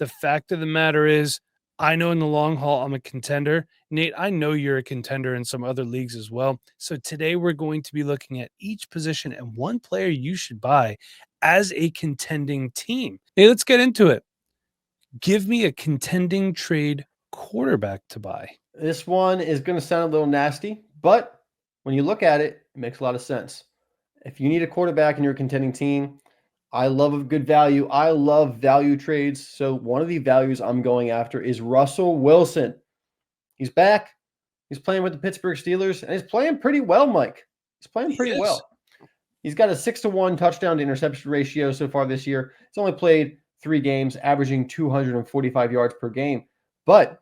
The fact of the matter is, I know in the long haul, I'm a contender. Nate, I know you're a contender in some other leagues as well. So today we're going to be looking at each position and one player you should buy as a contending team. Hey, let's get into it. Give me a contending trade quarterback to buy. This one is going to sound a little nasty, but when you look at it, it makes a lot of sense. If you need a quarterback in your contending team, I love a good value. I love value trades. So one of the values I'm going after is Russell Wilson. He's back. He's playing with the Pittsburgh Steelers, and he's playing pretty well, Mike. He's playing pretty well. He's got a 6-to-1 touchdown to interception ratio so far this year. He's only played 3 games, averaging 245 yards per game. But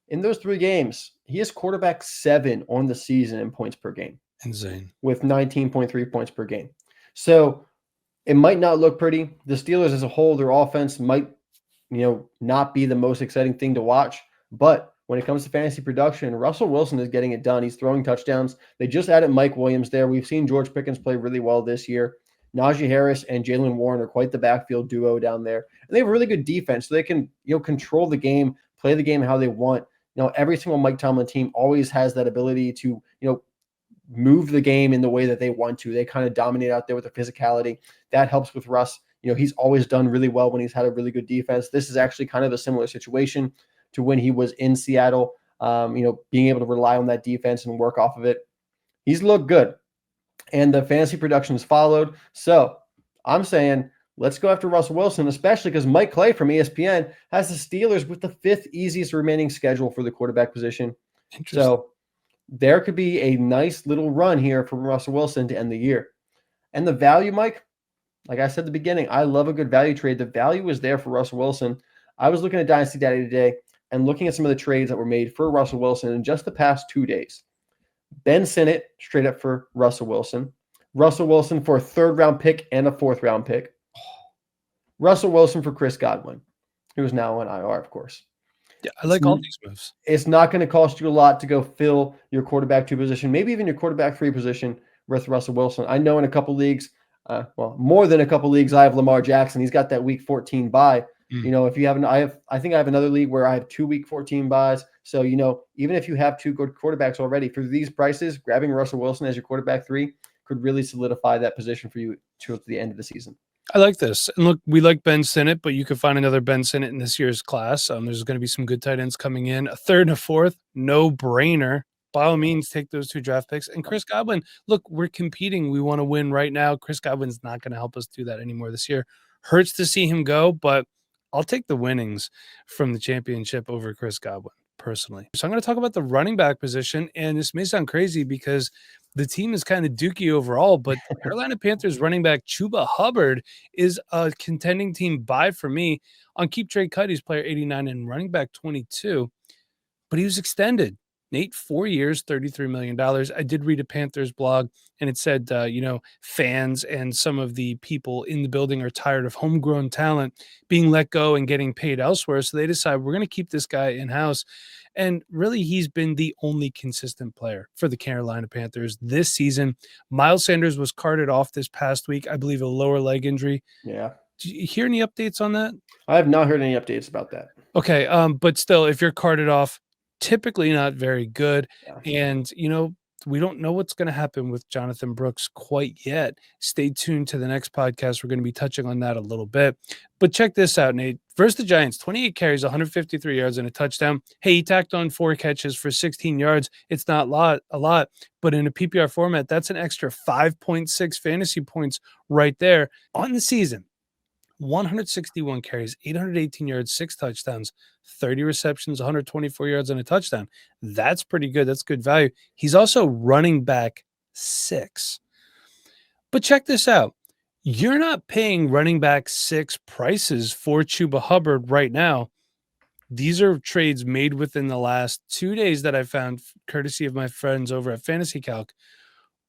in those 3 games, he is quarterback 7 on the season in points per game. Insane. With 19.3 points per game. So it might not look pretty. The Steelers as a whole, their offense might, not be the most exciting thing to watch. But when it comes to fantasy production, Russell Wilson is getting it done. He's throwing touchdowns. They just added Mike Williams there. We've seen George Pickens play really well this year. Najee Harris and Jaylen Warren are quite the backfield duo down there. And they have a really good defense, so they can, control the game, play the game how they want. Every single Mike Tomlin team always has that ability to, move the game in the way that they want to. They kind of dominate out there with their physicality. That helps with Russ. He's always done really well when he's had a really good defense. This is actually kind of a similar situation to when he was in Seattle, being able to rely on that defense and work off of it. He's looked good. And the fantasy production has followed. So I'm saying let's go after Russell Wilson, especially because Mike Clay from ESPN has the Steelers with the 5th easiest remaining schedule for the quarterback position. So there could be a nice little run here from Russell Wilson to end the year. And the value, Mike, like I said at the beginning, I love a good value trade. The value is there for Russell Wilson. I was looking at Dynasty Daddy today and looking at some of the trades that were made for Russell Wilson in just the past 2 days. Ben Sinnott straight up for Russell Wilson. Russell Wilson for a 3rd-round pick and a 4th-round pick. Russell Wilson for Chris Godwin, who is now on IR, of course. Yeah, I like all these moves. It's not going to cost you a lot to go fill your quarterback 2 position, maybe even your quarterback 3 position with Russell Wilson. I know in a couple leagues, more than a couple leagues, I have Lamar Jackson. He's got that week 14 bye. If you haven't, I think I have another league where I have 2 week 14 buys. So, even if you have 2 good quarterbacks already, for these prices, grabbing Russell Wilson as your quarterback 3 could really solidify that position for you to the end of the season. I like this. And look, we like Ben Sinnott, but you could find another Ben Sinnott in this year's class. There's going to be some good tight ends coming in. A 3rd and a 4th, no brainer. By all means, take those 2 draft picks. And Chris Godwin, look, we're competing. We want to win right now. Chris Godwin's not going to help us do that anymore this year. Hurts to see him go, but I'll take the winnings from the championship over Chris Godwin personally. So I'm going to talk about the running back position. And this may sound crazy because the team is kind of dookie overall, but Carolina Panthers running back Chuba Hubbard is a contending team buy for me. On Keep Trade Cut, he's player 89 and running back 22, but he was extended. Nate, 4 years, $33 million. I did read a Panthers blog, and it said, fans and some of the people in the building are tired of homegrown talent being let go and getting paid elsewhere. So they decide we're going to keep this guy in-house. And really, he's been the only consistent player for the Carolina Panthers this season. Miles Sanders was carted off this past week, I believe a lower leg injury. Yeah. Did you hear any updates on that? I have not heard any updates about that. Okay, but still, if you're carted off, typically not very good. Yeah. And, we don't know what's going to happen with Jonathan Brooks quite yet. Stay tuned to the next podcast. We're going to be touching on that a little bit. But check this out, Nate. Versus the Giants, 28 carries, 153 yards, and a touchdown. Hey, he tacked on 4 catches for 16 yards. It's not a lot, but in a PPR format, that's an extra 5.6 fantasy points right there on the season. 161 carries, 818 yards, 6 touchdowns, 30 receptions, 124 yards, and a touchdown. That's pretty good. That's good value. He's also running back 6. But check this out. You're not paying running back 6 prices for Chuba Hubbard right now. These are trades made within the last 2 days that I found, courtesy of my friends over at Fantasy Calc.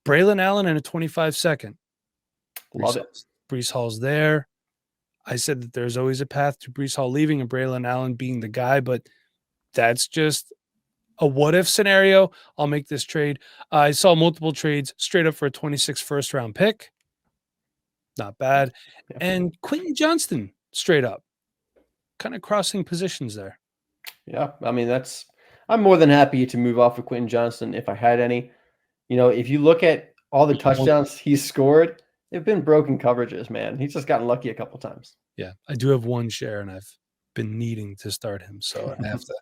Braylon Allen and a 25-second. Love it. Breece Hall's there. I said that there's always a path to Breece Hall leaving and Braylon Allen being the guy, but that's just a what-if scenario. I'll make this trade. I saw multiple trades straight up for a 26 first-round pick. Not bad. Yeah. And Quentin Johnston straight up. kind of crossing positions there. Yeah, I mean, I'm more than happy to move off of Quentin Johnson if I had any. If you look at all the touchdowns he's scored, they've been broken coverages, man. He's just gotten lucky a couple times. Yeah, I do have one share, and I've been needing to start him, so I have to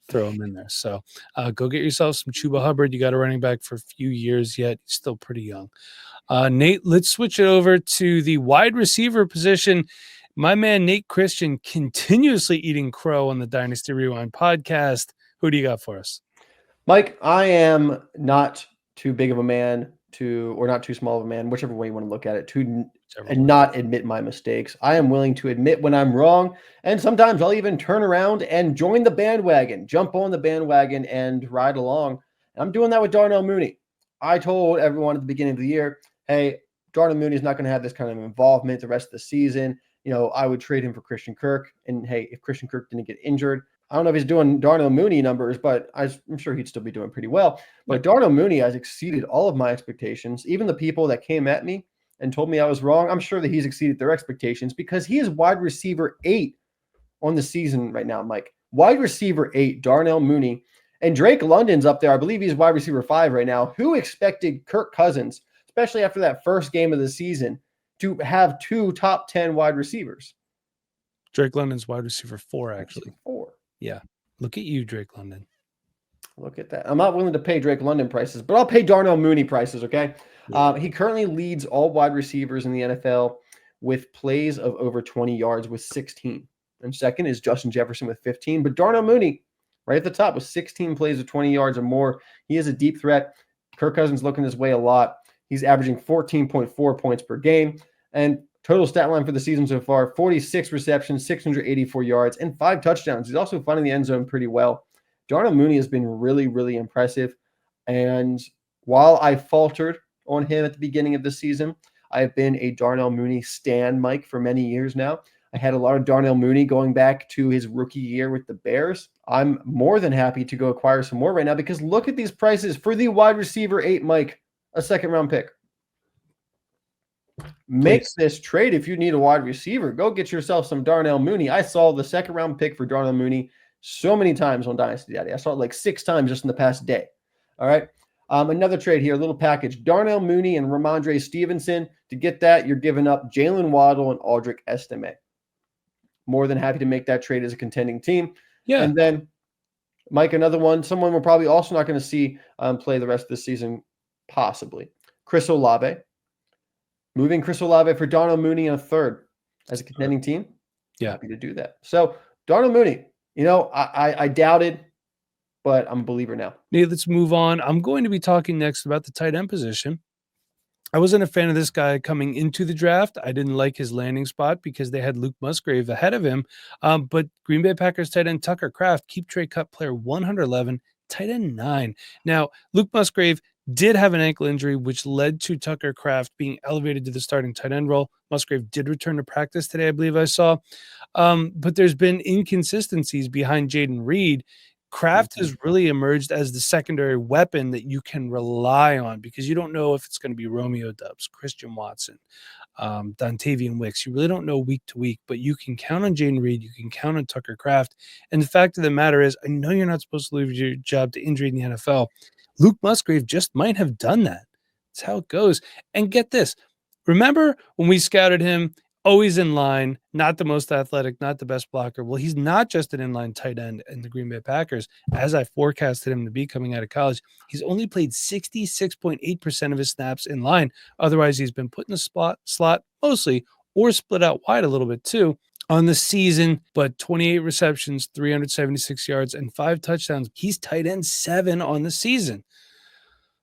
throw him in there. So go get yourself some Chuba Hubbard. You got a running back for a few years yet. He's still pretty young. Nate, let's switch it over to the wide receiver position. My man, Nate Christian, continuously eating crow on the Dynasty Rewind podcast. Who do you got for us? Mike, I am not too big of a man or not too small of a man, whichever way you want to look at it, and not admit my mistakes. I am willing to admit when I'm wrong. And sometimes I'll even turn around and join the bandwagon, jump on the bandwagon and ride along. And I'm doing that with Darnell Mooney. I told everyone at the beginning of the year, hey, Darnell Mooney is not going to have this kind of involvement the rest of the season. I would trade him for Christian Kirk. And hey, if Christian Kirk didn't get injured, I don't know if he's doing Darnell Mooney numbers, but I'm sure he'd still be doing pretty well. But Darnell Mooney has exceeded all of my expectations. Even the people that came at me and told me I was wrong, I'm sure that he's exceeded their expectations because he is wide receiver 8 on the season right now, Mike. Wide receiver 8, Darnell Mooney. And Drake London's up there. I believe he's wide receiver 5 right now. Who expected Kirk Cousins, especially after that first game of the season, to have 2 top 10 wide receivers? Drake London's wide receiver 4, actually. 4. Yeah. Look at you, Drake London. Look at that. I'm not willing to pay Drake London prices, but I'll pay Darnell Mooney prices, okay? Yeah. He currently leads all wide receivers in the NFL with plays of over 20 yards with 16. And second is Justin Jefferson with 15. But Darnell Mooney, right at the top with 16 plays of 20 yards or more. He is a deep threat. Kirk Cousins looking his way a lot. He's averaging 14.4 points per game. And total stat line for the season so far, 46 receptions, 684 yards, and 5 touchdowns. He's also finding the end zone pretty well. Darnell Mooney has been really, really impressive. And while I faltered on him at the beginning of the season, I've been a Darnell Mooney stan, Mike, for many years now. I had a lot of Darnell Mooney going back to his rookie year with the Bears. I'm more than happy to go acquire some more right now because look at these prices for the wide receiver 8, Mike, a second-round pick. Make this trade if you need a wide receiver. Go get yourself some Darnell Mooney. I saw the second-round pick for Darnell Mooney so many times on Dynasty Daddy. I saw it like 6 times just in the past day. All right. Another trade here, a little package. Darnell Mooney and Rhamondre Stevenson. To get that, you're giving up Jalen Waddle and Aldrick Estime. More than happy to make that trade as a contending team. Yeah. And then, Mike, another one. Someone we're probably also not going to see play the rest of the season, possibly. Chris Olave. Moving Chris Olave for Darnell Mooney in a third as a contending team. Yeah. Happy to do that. So, Darnell Mooney, I doubted, but I'm a believer now. Hey, let's move on. I'm going to be talking next about the tight end position. I wasn't a fan of this guy coming into the draft. I didn't like his landing spot because they had Luke Musgrave ahead of him. But Green Bay Packers tight end Tucker Kraft, keep trade cut player 111, tight end 9. Now, Luke Musgrave did have an ankle injury, which led to Tucker Kraft being elevated to the starting tight end role. Musgrave did return to practice today, I believe I saw. But there's been inconsistencies behind Jaden Reed. Kraft has really emerged as the secondary weapon that you can rely on because you don't know if it's going to be Romeo Doubs, Christian Watson, Dontavian Wicks. You really don't know week to week, but you can count on Jaden Reed. You can count on Tucker Kraft. And the fact of the matter is, I know you're not supposed to lose your job to injury in the NFL. Luke Musgrave just might have done that. That's how it goes. And get this. Remember when we scouted him, always in line, not the most athletic, not the best blocker. Well, he's not just an inline tight end in the Green Bay Packers. As I forecasted him to be coming out of college, he's only played 66.8% of his snaps in line. Otherwise, he's been put in the slot mostly or split out wide a little bit too on the season, but 28 receptions, 376 yards, and 5 touchdowns. He's tight end 7 on the season.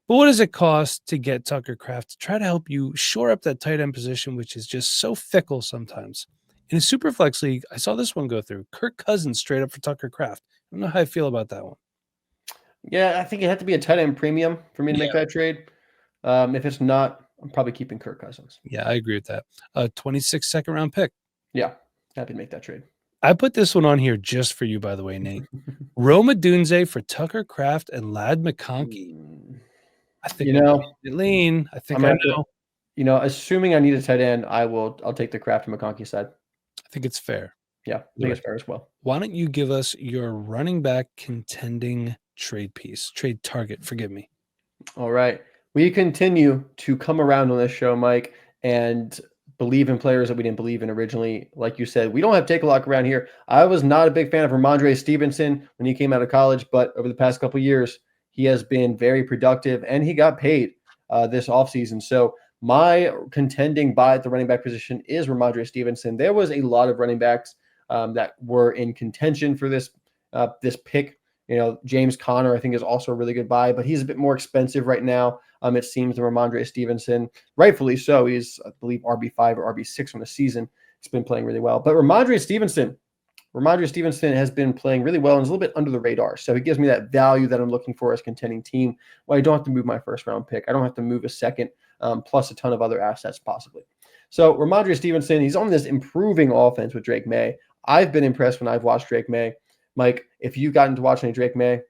But what does it cost to get Tucker Kraft to try to help you shore up that tight end position, which is just so fickle sometimes? In a super flex league, I saw this one go through. Kirk Cousins straight up for Tucker Kraft. I don't know how I feel about that one. Yeah, I think it had to be a tight end premium for me to make that trade. If it's not, I'm probably keeping Kirk Cousins. Yeah, I agree with that. 26 second round pick. Yeah, happy to make that trade. I put this one on here just for you, by the way, Nate. Roma Dunze for Tucker Kraft and Ladd McConkey. I think lean. I think I know. Assuming I need a tight end, I'll take the Kraft and McConkey side. I think it's fair. Yeah, I think it's fair as well. Why don't you give us your running back contending trade target, forgive me. All right. We continue to come around on this show, Mike, and believe in players that we didn't believe in originally. Like you said, we don't have take a lock around here. I was not a big fan of Rhamondre Stevenson when he came out of college, but over the past couple of years, he has been very productive and he got paid this offseason. So my contending buy at the running back position is Rhamondre Stevenson. There was a lot of running backs that were in contention for this pick. James Conner, I think, is also a really good buy, but he's a bit more expensive right now. It seems, than Rhamondre Stevenson, rightfully so. He's, I believe, RB5 or RB6 from the season. He's been playing really well. But Rhamondre Stevenson has been playing really well and is a little bit under the radar. So he gives me that value that I'm looking for as contending team. Well, I don't have to move my first round pick. I don't have to move a second, plus a ton of other assets possibly. So Rhamondre Stevenson, he's on this improving offense with Drake May. I've been impressed when I've watched Drake May. Mike, if you've gotten to watch any Drake May,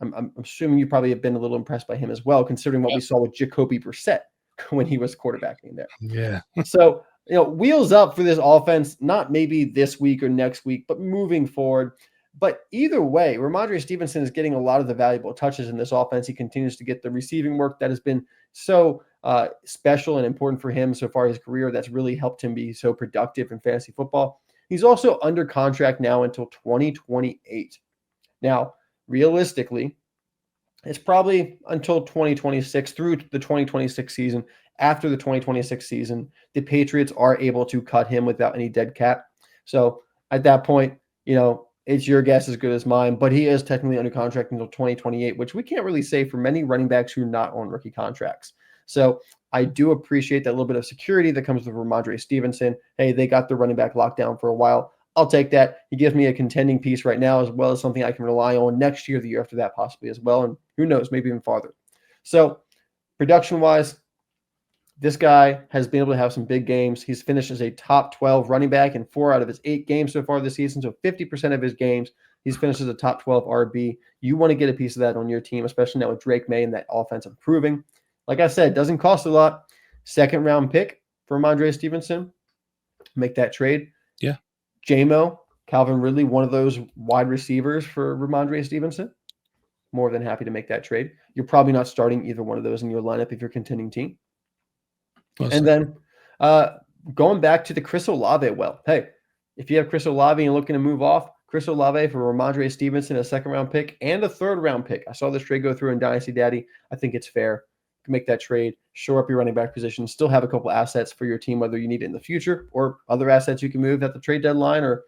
I'm assuming you probably have been a little impressed by him as well, considering what we saw with Jacoby Brissett when he was quarterbacking there. Yeah. So, wheels up for this offense, not maybe this week or next week, but moving forward. But either way, Rhamondre Stevenson is getting a lot of the valuable touches in this offense. He continues to get the receiving work that has been so special and important for him so far in his career. That's really helped him be so productive in fantasy football. He's also under contract now until 2028. Now, realistically, it's probably until 2026 through the 2026 season. After the 2026 season, the Patriots are able to cut him without any dead cap. So at that point, it's your guess as good as mine, but he is technically under contract until 2028, which we can't really say for many running backs who are not on rookie contracts. So I do appreciate that little bit of security that comes with Rhamondre Stevenson. Hey, they got the running back locked down for a while. I'll take that. He gives me a contending piece right now, as well as something I can rely on next year, the year after that, possibly as well. And who knows, maybe even farther. So production-wise, this guy has been able to have some big games. He's finished as a top 12 running back in 4 out of his 8 games so far this season. So 50% of his games, he's finished as a top 12 RB. You want to get a piece of that on your team, especially now with Drake May and that offense improving. Like I said, doesn't cost a lot. Second round pick for Rhamondre Stevenson. Make that trade. Yeah. JMO, Calvin Ridley, one of those wide receivers for Rhamondre Stevenson. More than happy to make that trade. You're probably not starting either one of those in your lineup if you're a contending team. And then going back to the Chris Olave, hey, if you have Chris Olave and you're looking to move off, Chris Olave for Rhamondre Stevenson, a second-round pick and a third-round pick. I saw this trade go through in Dynasty Daddy. I think it's fair to make that trade, shore up your running back position, still have a couple assets for your team, whether you need it in the future or other assets you can move at the trade deadline or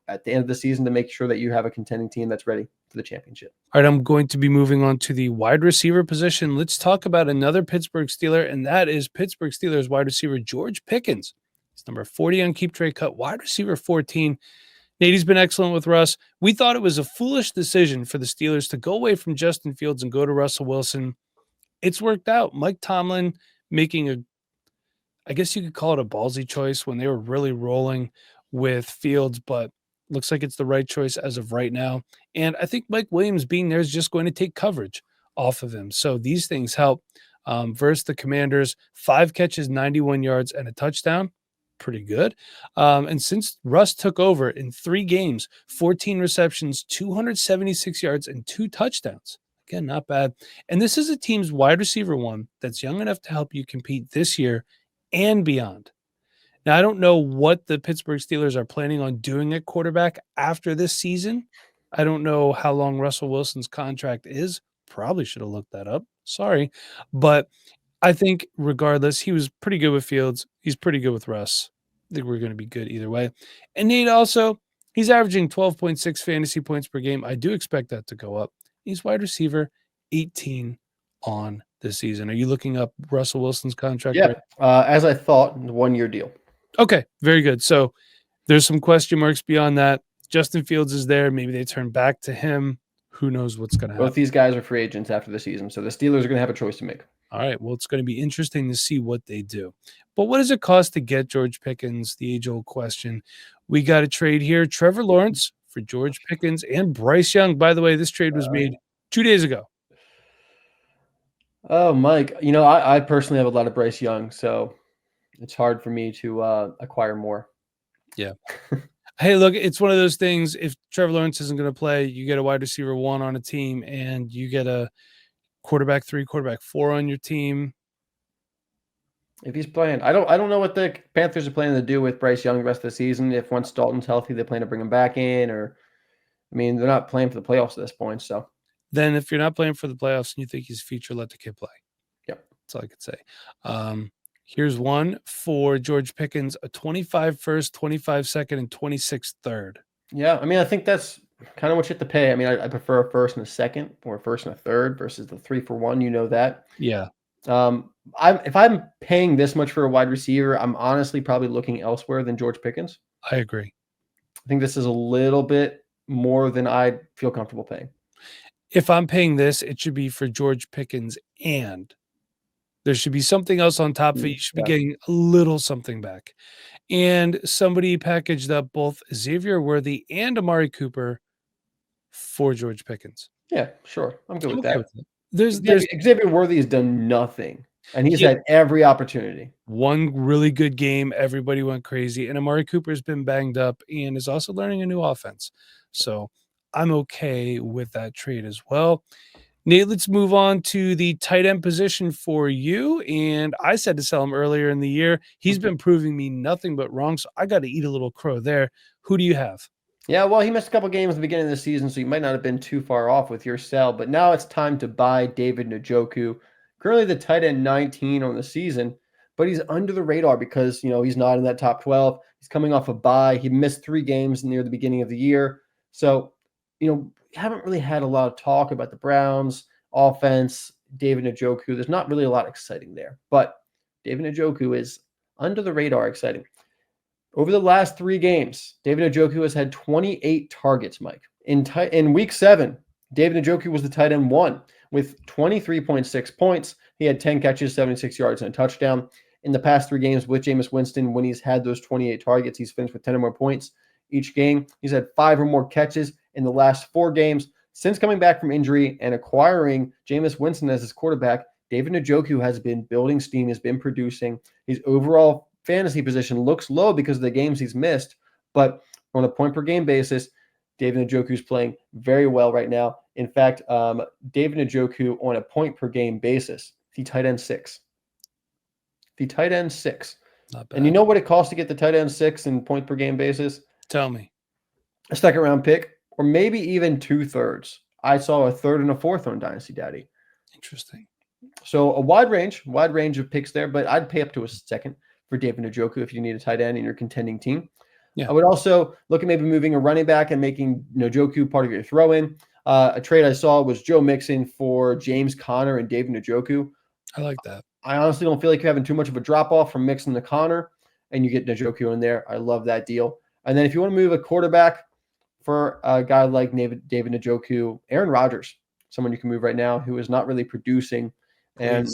at the end of the season to make sure that you have a contending team that's ready for the championship. All right, I'm going to be moving on to the wide receiver position. Let's talk about another Pittsburgh Steeler, and that is Pittsburgh Steelers wide receiver George Pickens. He's number 40 on Keep Trade Cut, wide receiver 14. Nate's been excellent with Russ. We thought it was a foolish decision for the Steelers to go away from Justin Fields and go to Russell Wilson. It's worked out. Mike Tomlin making I guess you could call it a ballsy choice when they were really rolling with Fields, but looks like it's the right choice as of right now. And I think Mike Williams being there is just going to take coverage off of him. So these things help. Versus the Commanders, 5 catches, 91 yards, and a touchdown. Pretty good. And since Russ took over in 3 games, 14 receptions, 276 yards, and 2 touchdowns. Again, not bad. And this is a team's wide receiver one that's young enough to help you compete this year and beyond. Now, I don't know what the Pittsburgh Steelers are planning on doing at quarterback after this season. I don't know how long Russell Wilson's contract is. Probably should have looked that up. Sorry. But I think regardless, he was pretty good with Fields. He's pretty good with Russ. I think we're going to be good either way. And Nate also, he's averaging 12.6 fantasy points per game. I do expect that to go up. He's wide receiver 18 on this season. Are you looking up Russell Wilson's contract? Yeah, as I thought, 1-year deal. Okay, very good. So there's some question marks beyond that. Justin Fields is there. Maybe they turn back to him. Who knows what's going to happen? Both these guys are free agents after the season, so the Steelers are going to have a choice to make. All right, well, it's going to be interesting to see what they do. But what does it cost to get George Pickens? The age-old question. We got a trade here. Trevor Lawrence for George Pickens and Bryce Young. By the way, this trade was made 2 days ago. Oh, Mike, I personally have a lot of Bryce Young, so it's hard for me to acquire more. Yeah. Hey, look, it's one of those things. If Trevor Lawrence isn't going to play, you get a wide receiver 1 on a team, and you get a quarterback 3, quarterback 4 on your team. If he's playing, I don't know what the Panthers are planning to do with Bryce Young the rest of the season. If once Dalton's healthy, they plan to bring him back in, or I mean, they're not playing for the playoffs at this point. So Then if you're not playing for the playoffs and you think he's a future, let the kid play. Yep. That's all I could say. Here's one for George Pickens, a 25 first, 25 second, and 26 third. Yeah, I mean, I think that's kind of what you have to pay. I mean, I prefer a first and a second, or a first and a third versus the 3-for-1. You know that. Yeah, If I'm paying this much for a wide receiver, I'm honestly probably looking elsewhere than George Pickens. I agree. I think this is a little bit more than I'd feel comfortable paying. If I'm paying this, it should be for George Pickens, and there should be something else on top of it. You should be getting a little something back. And somebody packaged up both Xavier Worthy and Amari Cooper for George Pickens. Yeah, sure. I'm good with okay that. with it. There's Xavier Worthy has done nothing, and he's had every opportunity. One really good game. Everybody went crazy. And Amari Cooper's been banged up and is also learning a new offense. So I'm okay with that trade as well. Nate, let's move on to the tight end position for you. And I said to sell him earlier in the year. He's been proving me nothing but wrong. So I got to eat a little crow there. Who do you have? Yeah, well, he missed a couple games at the beginning of the season, so you might not have been too far off with your sell. But now it's time to buy David Njoku. Currently the tight end 19 on the season, but he's under the radar because, he's not in that top 12. He's coming off a bye. He missed 3 games near the beginning of the year. So, haven't really had a lot of talk about the Browns offense, David Njoku. There's not really a lot exciting there, but David Njoku is under the radar exciting. Over the last 3 games, David Njoku has had 28 targets, Mike. In week 7, David Njoku was the tight end 1 with 23.6 points. He had 10 catches, 76 yards, and a touchdown. In the past 3 games with Jameis Winston, when he's had those 28 targets, he's finished with 10 or more points each game. He's had 5 or more catches in the last 4 games. Since coming back from injury and acquiring Jameis Winston as his quarterback, David Njoku has been building steam, has been producing. His overall fantasy position looks low because of the games he's missed, but on a point per game basis, David Njoku is playing very well right now. In fact, David Njoku on a point per game basis, the tight end 6. The tight end 6. Not bad. And you know what it costs to get the tight end 6 in point per game basis? Tell me. A second round pick, or maybe even 2/3. I saw a third and a fourth on Dynasty Daddy. Interesting. So a wide range of picks there, but I'd pay up to a second for David Njoku if you need a tight end in your contending team. Yeah. I would also look at maybe moving a running back and making Njoku part of your throw-in. A trade I saw was Joe Mixon for James Conner and David Njoku. I like that. I honestly don't feel like you're having too much of a drop-off from Mixon to Conner, and you get Njoku in there. I love that deal. And then if you want to move a quarterback for a guy like David Njoku, Aaron Rodgers, someone you can move right now who is not really producing, and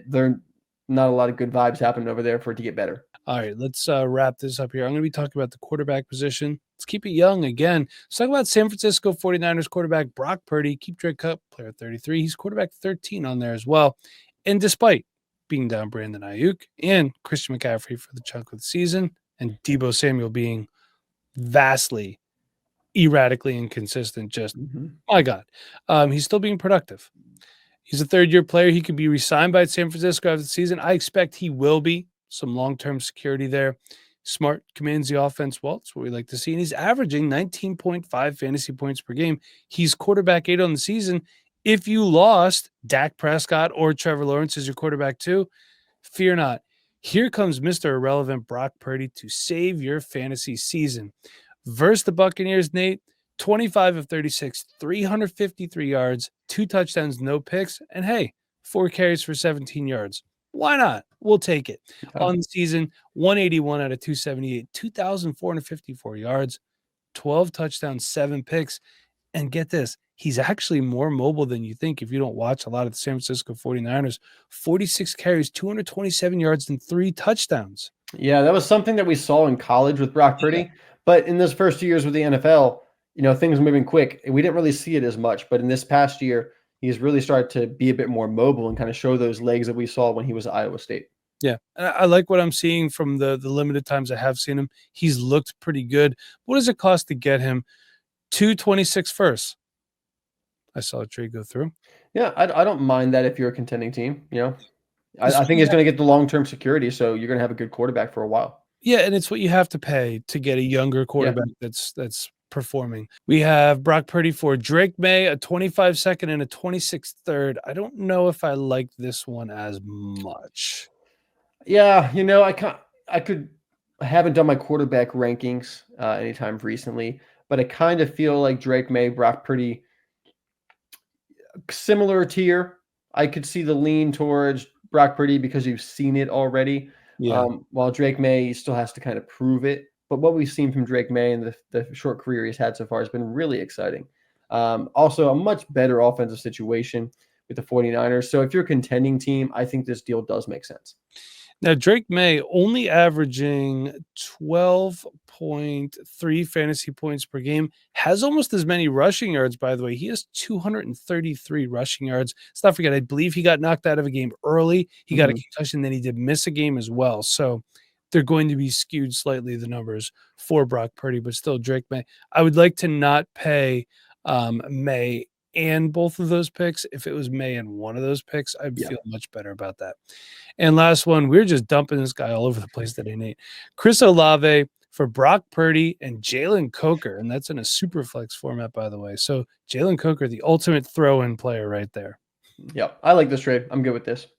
they're not a lot of good vibes happening over there for it to get better. All right, let's wrap this up here. I'm going to be talking about the quarterback position. Let's keep it young again. Let's talk about San Francisco 49ers quarterback Brock Purdy. Keep Drake Cup, player 33. He's quarterback 13 on there as well. And despite being down Brandon Ayuk and Christian McCaffrey for the chunk of the season, and Deebo Samuel being vastly, erratically inconsistent, my God, he's still being productive. He's a third-year player. He could be re-signed by San Francisco after the season. I expect he will be. Some long-term security there. Smart, commands the offense well. That's what we like to see. And he's averaging 19.5 fantasy points per game. He's quarterback 8 on the season. If you lost Dak Prescott or Trevor Lawrence as your quarterback too, fear not. Here comes Mr. Irrelevant Brock Purdy to save your fantasy season. Versus the Buccaneers, Nate, 25 of 36, 353 yards, 2 touchdowns, no picks, and hey, 4 carries for 17 yards. Why not? We'll take it. On the season, 181 out of 278, 2,454 yards, 12 touchdowns, 7 picks. And get this, he's actually more mobile than you think if you don't watch a lot of the San Francisco 49ers. 46 carries, 227 yards, and 3 touchdowns. Yeah, that was something that we saw in college with Brock Purdy. Yeah. But in those first 2 years with the NFL, things are moving quick. We didn't really see it as much. But in this past year, he's really started to be a bit more mobile and kind of show those legs that we saw when he was at Iowa State. Yeah, I like what I'm seeing from the limited times I have seen him. He's looked pretty good. What does it cost to get him? 226 first. I saw a trade go through. Yeah, I don't mind that if you're a contending team. It's I what think you he's going to get the long-term security, so you're going to have a good quarterback for a while. Yeah, and it's what you have to pay to get a younger Yeah. quarterback that's performing. We have Brock Purdy for Drake May, a 25 second and a 26 third. I don't know if I like this one as much. Yeah, I haven't done my quarterback rankings anytime recently, but I kind of feel like Drake May, Brock Purdy, similar tier. I could see the lean towards Brock Purdy because you've seen it already. Yeah. While Drake May still has to kind of prove it. But what we've seen from Drake May and the short career he's had so far has been really exciting. Also, a much better offensive situation with the 49ers. So if you're a contending team, I think this deal does make sense. Now, Drake May only averaging 12.3 fantasy points per game, has almost as many rushing yards, by the way. He has 233 rushing yards. Let's not forget, I believe he got knocked out of a game early. He got a concussion, then he did miss a game as well. So they're going to be skewed slightly, the numbers for Brock Purdy, but still Drake May. I would like to not pay May and both of those picks. If it was May and one of those picks, I'd feel much better about that. And last one, we're just dumping this guy all over the place today, Nate. Chris Olave for Brock Purdy and Jalen Coker, and that's in a super flex format, by the way. So Jalen Coker, the ultimate throw-in player right there. Yeah, I like this trade. I'm good with this.